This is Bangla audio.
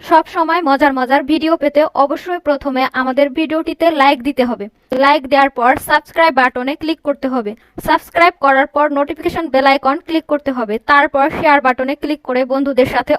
সব সময় মজার মজার ভিডিও পেতে অবশ্যই প্রথমে আমাদের ভিডিওটিতে লাইক দিতে হবে। লাইক দেওয়ার পর সাবস্ক্রাইব বাটনে ক্লিক করতে হবে। সাবস্ক্রাইব করার পর নোটিফিকেশন বেল আইকন ক্লিক করতে হবে। তারপর শেয়ার বাটনে ক্লিক করে বন্ধুদের সাথে